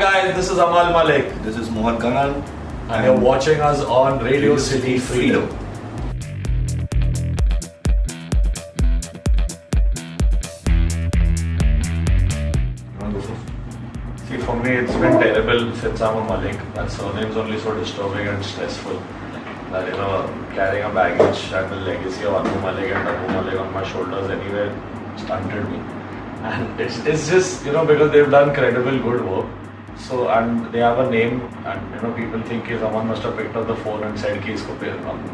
guys, this is Amaal Mallik. This is Mohan Kannan. And you're watching us on Radio City Freedom. See, for me, it's been terrible since I'm a Mallik. That surname's only so disturbing and stressful. That, carrying a baggage and the legacy of Anu Mallik and Abu Mallik on my shoulders anywhere stunted me. And it's just, because they've done credible good work. So, and they have a name, and people think someone must have picked up the phone and said कि इसको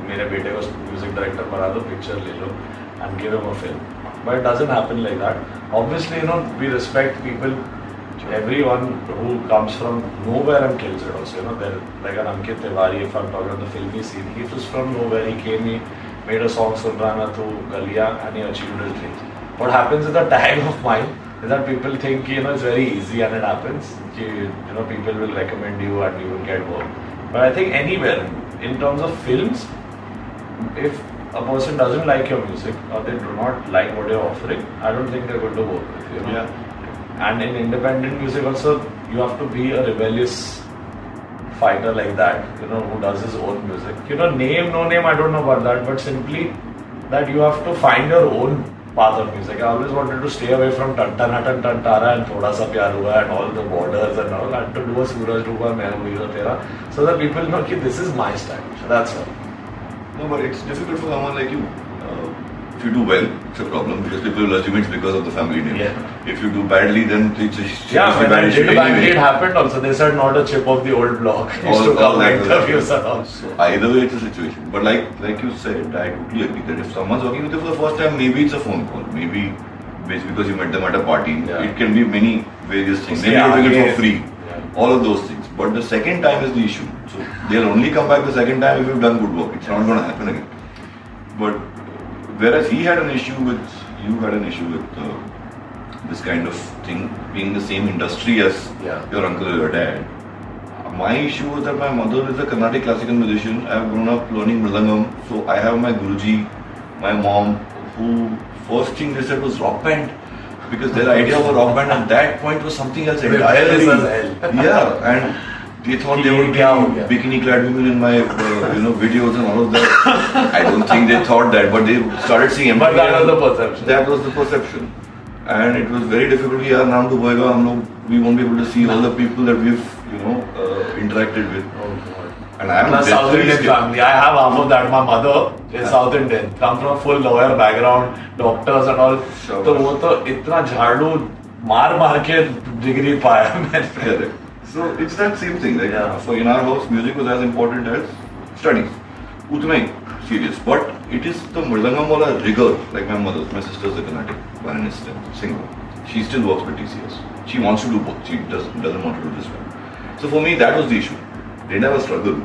मेरे बेटे को music director बना दो, picture ले लो and give him a film. But it doesn't happen like that. Obviously, we respect people, everyone who comes from nowhere and kills it also. They're like an Ankit Tiwari, if I'm talking about the filmy scene. He was from nowhere, he came, he made a song Sunrana through Galiya and he achieved his dreams. What happens is a tag of mine is that people think it's very easy and it happens. People will recommend you and you will get work. But I think anywhere, in terms of films, if a person doesn't like your music or they do not like what you're offering, I don't think they're going to work with you. Yeah. And in independent music also, you have to be a rebellious fighter like that, who does his own music. Name, no name, I don't know about that, but simply that you have to find your own path of music. I always wanted to stay away from Tantanatan Tantara and Thoda Sa Pyar Hua and all the borders and all, and to do a Suraj Rupa Mera Veera Tera, so that people know that this is my style. So that's all. No, but it's difficult for someone like you. If you do well, it's a problem because people will assume it's because of the family name. Yeah. If you do badly, then it's a when bad I issue did badly, anyway. it happened also. They said not a chip of the old block. Used to come interviews and all. So either way, it's a situation. But like you said, I totally agree that if someone's working with you for the first time, maybe it's a phone call. Maybe it's because you met them at a party. Yeah. It can be many various things. Maybe you're doing it for free. Yeah. All of those things. But the second time is the issue. So they'll only come back the second time if you've done good work. It's not going to happen again. But whereas he had an issue with, you had an issue with this kind of thing, being in the same industry as your uncle or your dad. My issue was that my mother is a Carnatic classical musician. I have grown up learning Mridangam, so I have my Guruji, my mom, who first thing they said was rock band, because their idea of a rock band at that point was something else entirely. Yeah, and they thought they would be bikini clad women in my videos and all of that. I don't think they thought that, but they started seeing MTV. But that was the perception. That was the perception. And it was very difficult. We are now to Boyga, we won't be able to see all the people that we've interacted with. Oh God. And I am a South Indian family. I have half of that. My mother is South Indian, come from a full lawyer background, doctors and all. Sure. So वो तो इतना झाड़ू मार के degree पाया मैंने. Correct. So it's that same thing. Like so in our house, music was as important as studies. Utna hi serious. But it is the Mridangam wala rigor. Like my sister is a Carnatic violinist and singer. She still works with TCS. She wants to do both. She doesn't want to do this one. So for me, that was the issue. Didn't have a struggle.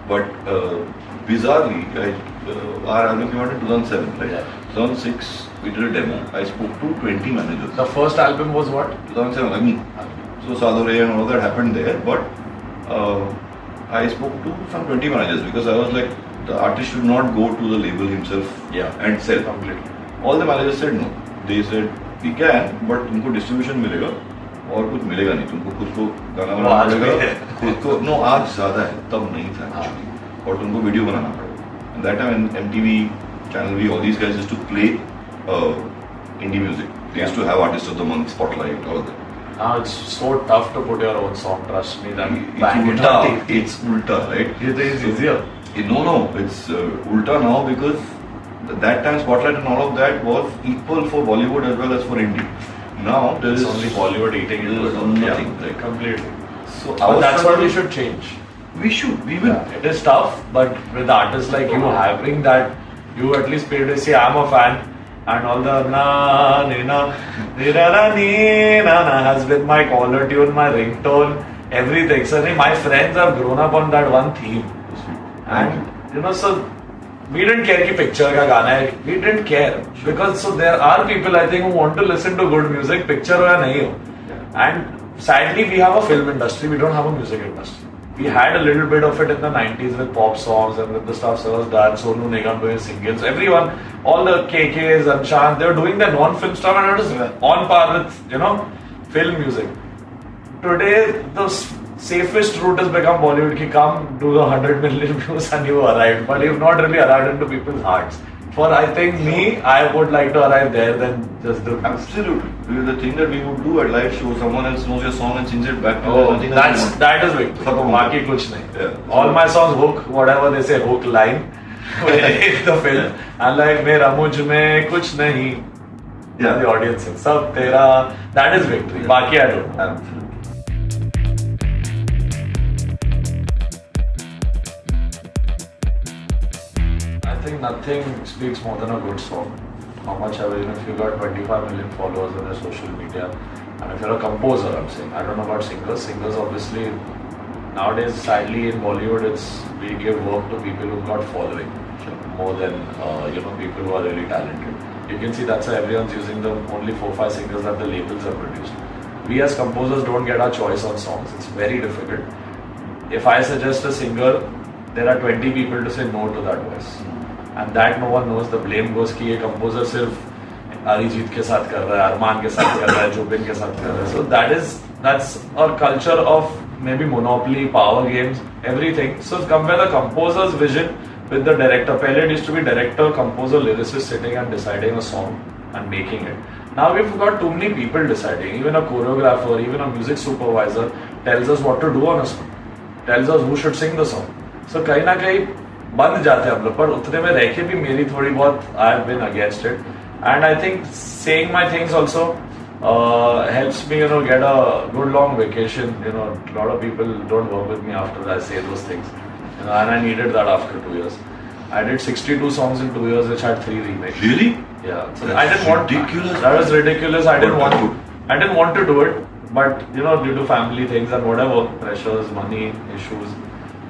But bizarrely, our album came out in 2007. Right? 2006, we did a demo. I spoke to 20 managers. The first album was what? 2007, Agni. So Sadore and all that happened there, but I spoke to some 20 managers because I was like, the artist should not go to the label himself and sell completely. All the managers said no. They said, we can, but तुमको distribution मिलेगा और कुछ मिलेगा नहीं. तुमको खुद को गाना बनाना पड़ेगा. खुद को no आज ज़्यादा है, तब नहीं था actually. और तुमको वीडियो बनाना पड़ेगा. And that time MTV, Channel V, all these guys used to play indie music. They used to have artists of the month, spotlight, all that. Now it's so tough to put your own song, trust me. It's ulta, right? It is easier. No, it's ulta now because that time Spotlight and all of that was equal for Bollywood as well as for indie. Now there is only Bollywood eating it. Nothing. Like, completely. So but that's what we should change. We should. We will. It is tough, but with artists like you having that, you at least pay to say I'm a fan. And all the na ni na ni na ni na has been my caller tune, my ringtone, everything. So my friends have grown up on that one theme. And so we didn't care कि picture का गाना है. We didn't care because so there are people I think who want to listen to good music, picture हो या नहीं हो. And sadly we have a film industry, we don't have a music industry. We had a little bit of it in the 90s with pop songs and with the stuff that was done, Sonu Nigam doing singles, everyone, all the KKs and Shant, they were doing their non-film stuff and it was on par with, film music. today the safest route has become Bollywood. Ki come do the 100 million views and you arrived, but you've not really arrived into people's hearts. For I think I would like to arrive there than just do. Absolutely. The thing that we would do at live show, someone else knows your song and sings it back to you. That is victory. Baki kuch nahi. All my songs hook, whatever they say, hook line in the film. And like मेरा मुझ में कुछ नहीं. Yeah, the audience sings. Sab tera. That is victory. Baki I don't know. Absolutely. I think nothing speaks more than a good song. How much ever, if you got 25 million followers on your social media, and if you're a composer, I'm saying, I don't know about singers. Singers, obviously, nowadays, sadly, in Bollywood, we give work to people who've got following more than people who are really talented. You can see that's why everyone's using the only 4-5 singers that the labels have produced. We as composers don't get our choice on songs. It's very difficult. If I suggest a singer, there are 20 people to say no to that voice. And that no one knows. The blame goes कि ये composer सिर्फ अरिजीत के साथ कर रहा है, अरमान के साथ कर रहा है, जुबिन के साथ कर रहा है. So that's a culture of maybe monopoly, power games, everything. So compare the composer's vision with the director. Pehle it used to be director, composer, lyricist sitting and deciding a song and making it. Now we've got too many people deciding. Even a choreographer, even a music supervisor tells us what to do on a song. Tells us who should sing the song. So कहीं ना कहीं बंद जाते हैं हम लोग, पर उतने में रह के भी मेरी थोड़ी बहुत I have been against it, and I think saying my things also helps me get a good long vacation. A lot of people don't work with me after I say those things, and I needed that after 2 years. I did 62 songs in 2 years, which had 3 remakes. Really? Yeah. So That's I didn't want ridiculous. That was ridiculous. I didn't want to do it, but due to family things and whatever pressures, money issues,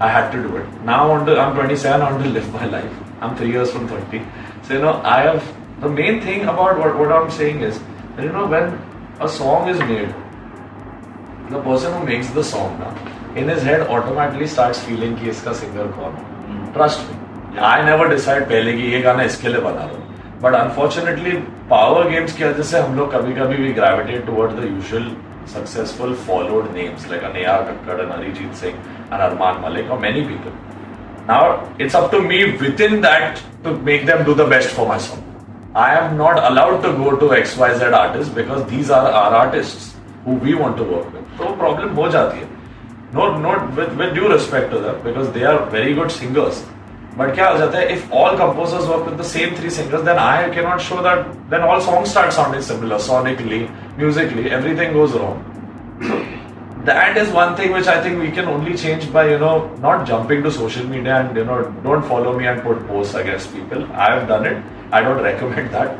I had to do it. Now I'm 27, I want to live my life. I'm 3 years from 30. So I have the main thing about what I'm saying is that when a song is made, the person who makes the song in his head automatically starts feeling कि इसका singer कौन है. Trust me. I never decide पहले कि ये गाना इसके लिए बना रहा हूँ. But unfortunately, power games की वजह से हम लोग कभी-कभी we gravitate toward the usual successful followed names like A.R. Kakkad and Arijit Singh and Amaal Mallik or many people. Now it's up to me within that to make them do the best for my song. I am not allowed to go to XYZ artists because these are our artists who we want to work with. So problem हो जाती है. Not with due respect to them because they are very good singers. But क्या हो जाता है, if all composers work with the same 3 singers, then I cannot show that, then all songs start sounding similar, sonically, musically, everything goes wrong. So that is one thing which I think we can only change by, not jumping to social media and, don't follow me and put posts against people. I have done it. I don't recommend that.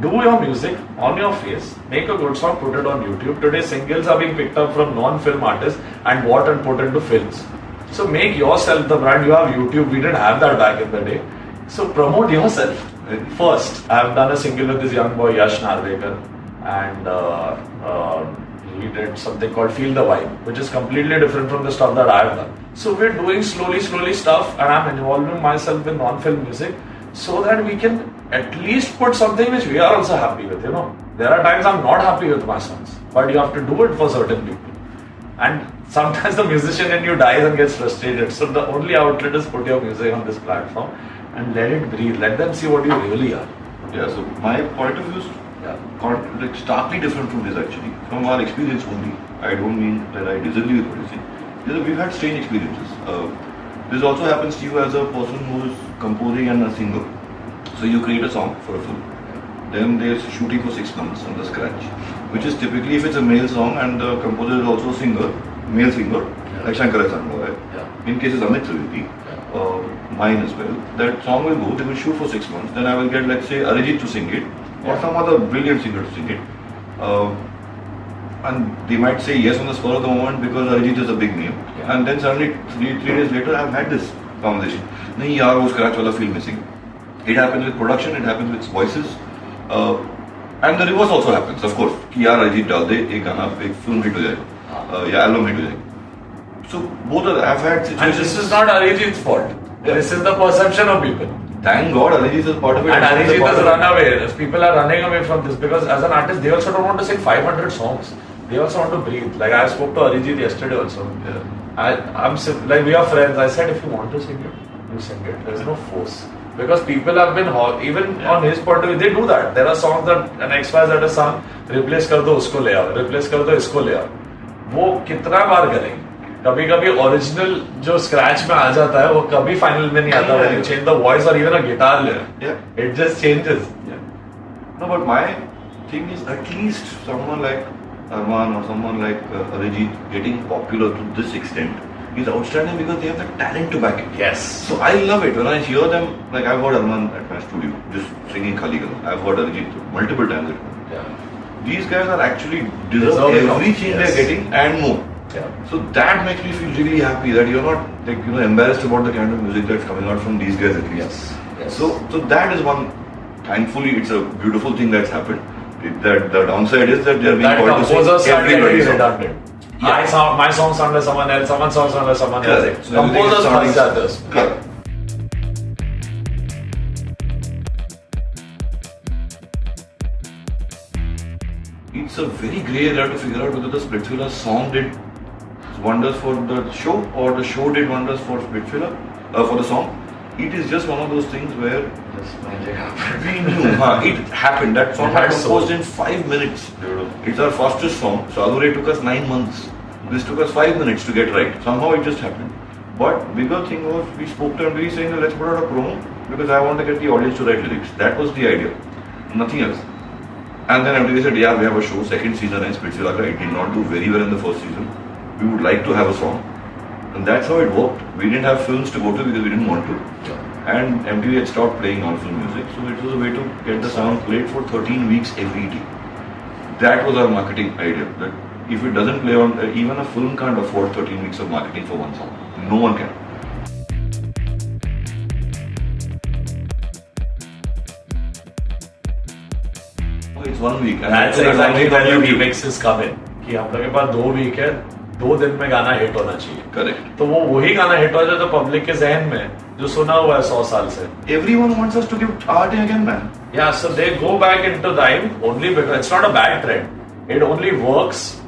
Do your music on your face, make a good song, put it on YouTube. Today singles are being picked up from non-film artists and bought and put into films. So make yourself the brand. You have YouTube. We didn't have that back in the day. So promote yourself first. I have done a single with this young boy Yash Narvekar, and he did something called Feel the Vibe, which is completely different from the stuff that I have done. So we're doing slowly stuff, and I'm involving myself in non-film music so that we can at least put something which we are also happy with. There are times I'm not happy with my songs, but you have to do it for certain people. And sometimes the musician in you dies and gets frustrated. So the only outlet is put your music on this platform and let it breathe. Let them see what you really are. Yeah, so my point of view is starkly different from this actually. From our experience only. I don't mean that I disagree with what you're saying. We've had strange experiences. This also happens to you as a person who is composing and a singer. So you create a song for a film. Then there's shooting for 6 months on the scratch, which is typically if it's a male song and the composer is also a singer, male singer, like Shankar Sangha. In cases Amit Trivedi, mine as well, that song will go, they will shoot for 6 months, then I will get, let's say, Arijit to sing it, or some other brilliant singer to sing it. And they might say yes on the spur of the moment because Arijit is a big name. And then suddenly, 3 days later, I've had this conversation. Nahi yaar, wo scratch wala feel missing. It happens with production, it happens with voices. And the reverse also happens, of course. कि यार अरिजीत डाल दे एक गाना एक film hit हो जाएगा या album hit हो जाएगा. So both I've had situations. And this is not Arijit's fault. This is the perception of people. Thank God Arijit is part of it. And Arijit has run away. People are running away from this because as an artist they also don't want to sing 500 songs. they also want to breathe. Like I spoke to Arijit yesterday also. Yeah. Like we are friends. I said if you want to sing it, you sing it. There is no force. Because people have been even on his point of view, they do that. There are songs that an XYZ has sung, replace कर दो उसको ले आओ, replace कर दो इसको ले आओ. वो कितना बार करेंगे? कभी कभी ओरिजिनल जो स्क्रैच में आ जाता है वो कभी फाइनल में नहीं आता. When you change the voice or even a guitar layer, it just changes. No, but my thing is at least someone like Arman or someone like Arijit getting popular to this extent is outstanding because they have the talent to back it. Yes. So I love it when I hear them. Like I've heard Arman at my studio just singing Khali Gala. I've heard Arijit multiple times at home. Yeah. These guys are actually deserve everything they're getting and more. Yeah. So that makes me feel really happy that you're not like embarrassed about the kind of music that's coming out from these guys at least. Yes. So that is one. Thankfully, it's a beautiful thing that's happened. That the downside is that they're being called to sing everybody's song. Yeah. My song sounds like someone else, someone's song sounds like someone else. So Composers फंस जाते हैं उसमें. Correct. It's a very grey area to figure out whether the Splitsvilla song did wonders for the show or the show did wonders for Splitsvilla, for the song. It is just one of those things where Just magic happened. we knew it happened. That song was composed in 5 minutes. It's our fastest song. So Alure took us 9 months. This took us 5 minutes to get right. Somehow it just happened. But bigger thing was we spoke to MTV saying let's put out a promo because I want to get the audience to write lyrics. That was the idea. Nothing else. And then MTV said, yeah, we have a show, second season and Splitsvilla. It did not do very well in the first season. We would like to have a song. And that's how it worked. We didn't have films to go to because we didn't want to. And MTV had stopped playing non-film music. So it was a way to get the song played for 13 weeks every day. That was our marketing idea. That if it doesn't play on, even a film can't afford 13 weeks of marketing for one song. No one can. It's 1 week. And That's exactly when the remixes come in. कि हम लोग के पास 2 week है, 2 दिन में गाना hit होना चाहिए. Correct. तो वो वही गाना हिट हो जाए जो पब्लिक के जहन में जो सुना हुआ है 100 साल से. Everyone wants us to give our day again, man. Yeah, so they go back into time only because it's not a bad trend. It only works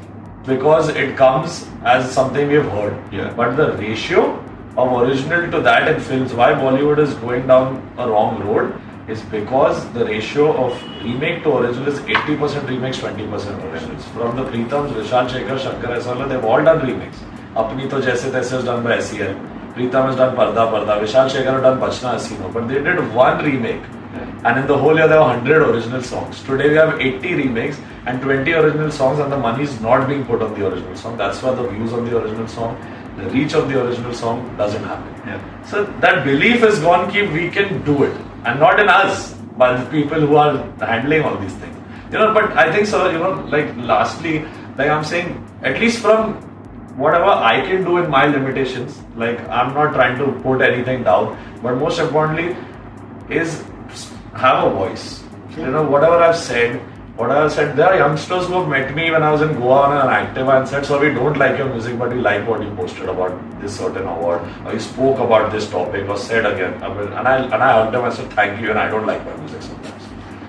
because it comes as something we've heard. Yeah. But the ratio of original to that in films, why Bollywood is going down a wrong road, is because the ratio of remake to original is 80% remakes, 20% originals. From the Preethams, Vishal Shekhar, Shankar Aiswala, they've all done remakes. Apni To Jaise Taise is done by SEL. Preetham has done Parda Parda. Vishal Shekhar has done Bachna Hasino. But they did one remake. And in the whole year there were 100 original songs. Today we have 80 remakes and 20 original songs, and the money is not being put on the original song. That's why the views on the original song, the reach of the original song doesn't happen. Yeah. So that belief is gone that we can do it. And not in us, but the people who are handling all these things. But I think so, like lastly, like I'm saying, at least from whatever I can do in my limitations, like I'm not trying to put anything down, but most importantly is have a voice. Whatever I've said, there are youngsters who have met me when I was in Goa on an Activa and said, so we don't like your music, but we like what you posted about this certain award, or you spoke about this topic, or said again. And I hugged them and said, thank you, and I don't like my music sometimes.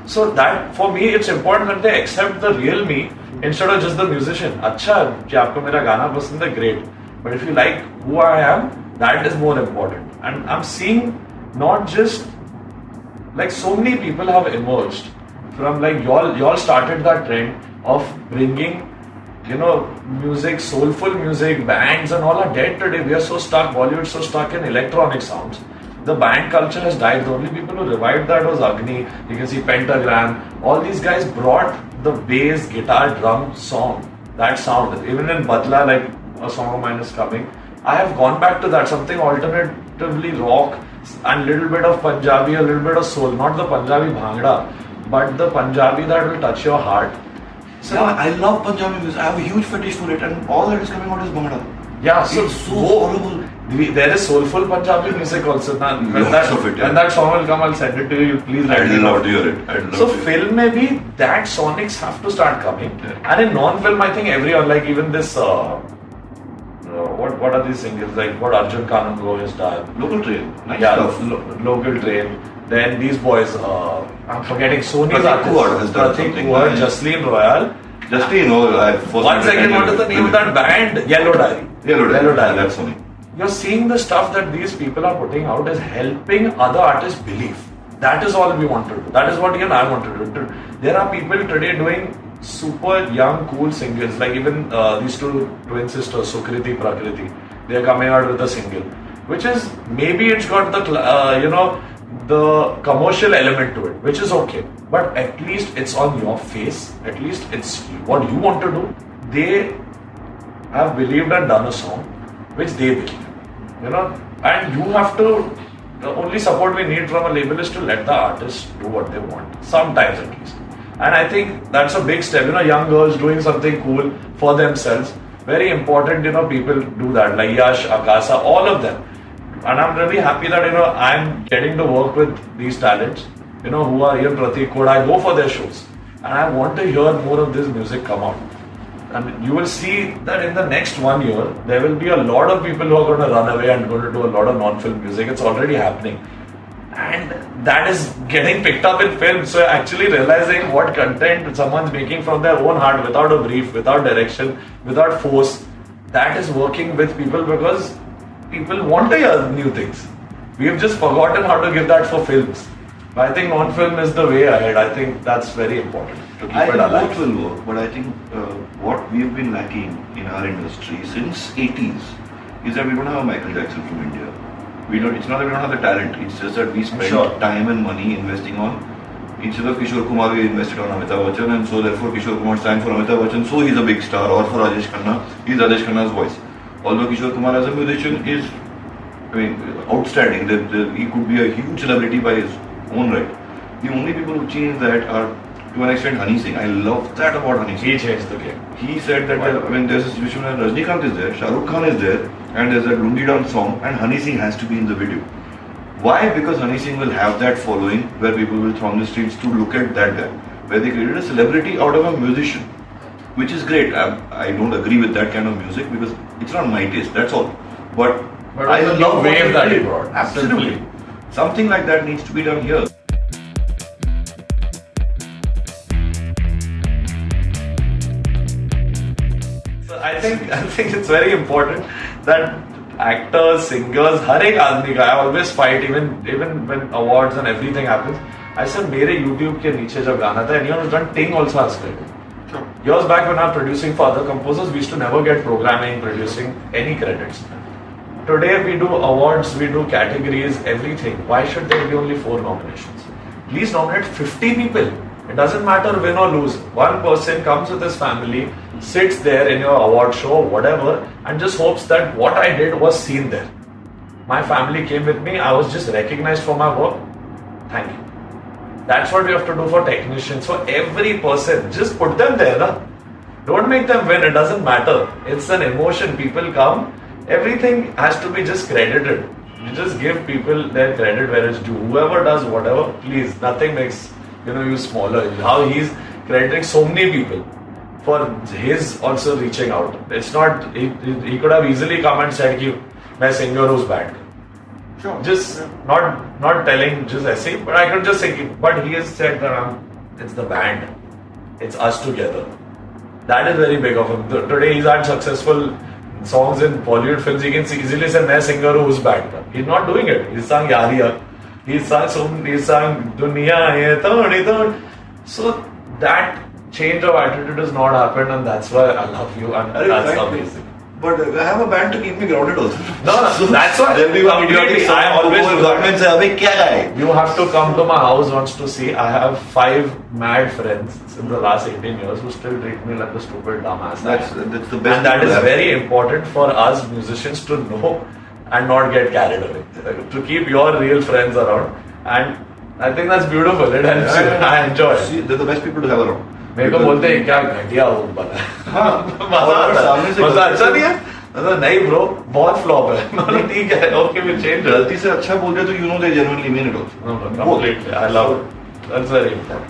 So that, for me, it's important that they accept the real me instead of just the musician. Acha, ki aapko mera gana pasand hai, great. But if you like who I am, that is more important. And I'm seeing not just, like so many people have emerged from, like y'all started that trend of bringing, music, soulful music, bands and all are dead today. We are so stuck, Bollywood is so stuck in electronic sounds. The band culture has died. The only people who revived that was Agni. You can see Pentagram. All these guys brought the bass, guitar, drum song, that sound. Even in Badla, like a song of mine is coming, I have gone back to that, something alternatively rock and little bit of Punjabi, a little bit of soul. Not the Punjabi bhangra, but the Punjabi that will touch your heart. So I love Punjabi music. I have a huge fetish for it, and all that is coming out is bhangra. Yeah, so it's so horrible. There is soulful Punjabi music also. When that song will come, I'll send it to you. Please write it. I'd love to hear it. So film में भी that sonics have to start coming. Yeah. And in non-film, I think everyone, like even this, what are these singers? Like what Arjun Kannan has done. Local Train. Nice stuff. Local Train. Then these boys, I'm forgetting Sony's Pratik Kuwad has done something. Pratik Kuwad, Jasleen Royal. Just so you know, one second, what is the name of that band? Yellow Diary. Yellow Diary. That's funny. You're seeing the stuff that these people are putting out is helping other artists believe. That is all we want to do. That is what even I want to do. There are people today doing super young, cool singles, like even these two twin sisters, Sukriti, Prakriti. They are coming out with a single, which is maybe it's got the the commercial element to it, which is okay. But at least it's on your face. At least it's what you want to do. They have believed and done a song which they believe, and you have to. The only support we need from a label is to let the artist do what they want, sometimes at least. And I think that's a big step. Young girls doing something cool for themselves. Very important, people do that, like Yash, Akasa, all of them. And I'm really happy that, I'm getting to work with these talents, who are here, Pratik Kod. I go for their shows. And I want to hear more of this music come out. And you will see that in the next 1 year, there will be a lot of people who are going to run away and going to do a lot of non-film music. It's already happening. And that is getting picked up in film. So actually realizing what content someone's making from their own heart, without a brief, without direction, without force, that is working with people because people want to hear new things. We have just forgotten how to give that for films. But I think non-film is the way ahead. I think that's very important to keep it alive. Both will work, but I think what we've been lacking in our industry since 80s is that we don't have a Michael Jackson from India. It's not that we don't have the talent. It's just that we spend time and money investing on. Instead of Kishore Kumar, we invested on Amitabh Bachchan, and so therefore Kishore Kumar sang for Amitabh Bachchan, so he's a big star. Or for Rajesh Khanna, he's Rajesh Khanna's voice. Although Kishore Kumar as a musician is, outstanding. He could be a huge celebrity by his own right. The only people who changed that are, to an extent, Honey Singh. I love that about Honey Singh. He changed the game. He said that when there's a situation where Rajnikant is there, Shah Rukh Khan is there, and there's a Lungi Down song, and Honey Singh has to be in the video. Why? Because Honey Singh will have that following where people will throng the streets to look at that guy. Where they created a celebrity out of a musician, which is great. I don't agree with that kind of music because it's not my taste, that's all. But I love wave that he brought. Absolutely. Something like that needs to be done here. So I think it's very important that actors, singers, har ek aadmi ka, I always fight even when awards and everything happens. I said, मेरे YouTube के नीचे जब गाना था, anyone who's done Ting also has credit. Sure. Years back when I was producing for other composers, we used to never get programming, producing any credits. Today we do awards, we do categories, everything. Why should there be only 4 nominations? Please nominate 50 people. It doesn't matter win or lose. One person comes with his family, sits there in your award show, whatever, and just hopes that what I did was seen there. My family came with me, I was just recognized for my work. Thank you. That's what we have to do for technicians. For every person, just put them there. Na? Don't make them win, it doesn't matter. It's an emotion. People come, everything has to be just credited. You just give people their credit where it's due. Whoever does whatever, please, nothing makes you smaller. How he's crediting so many people for his also reaching out. It's not, he could have easily come and said, "मैं singer who's bad." Sure. Just not telling just essay, but I could just say, but he has said that it's the band, it's us together. That is very big of him. Today he's had successful songs in Bollywood films. He can easily say, "मैं singer who's bad." He's not doing it. He's sung Yariya. He's sung Duniya Hai Thodi Thodi. So that change of attitude has not happened, and that's why I love you, and that's amazing. But I have a band to keep me grounded also. No, so that's why. I always government say, "Abhi kya hai?" You have to come to my house once to see. I have 5 mad friends in the last 18 years who still treat me like the stupid dumbass. That's the best. And that is very important for us musicians to know and not get carried away. To keep your real friends around, and I think that's beautiful. It helps you. I enjoy it. See, they're the best people to have around. मेरे को बोलते हैं क्या घटिया वो बना मजा अच्छा नहीं है मतलब नहीं ब्रो बहुत फ्लॉप है मतलब ठीक है ओके वी चेंज गलती से अच्छा बोल रहे तो you know they genuinely mean it also completely I love it. That's very important.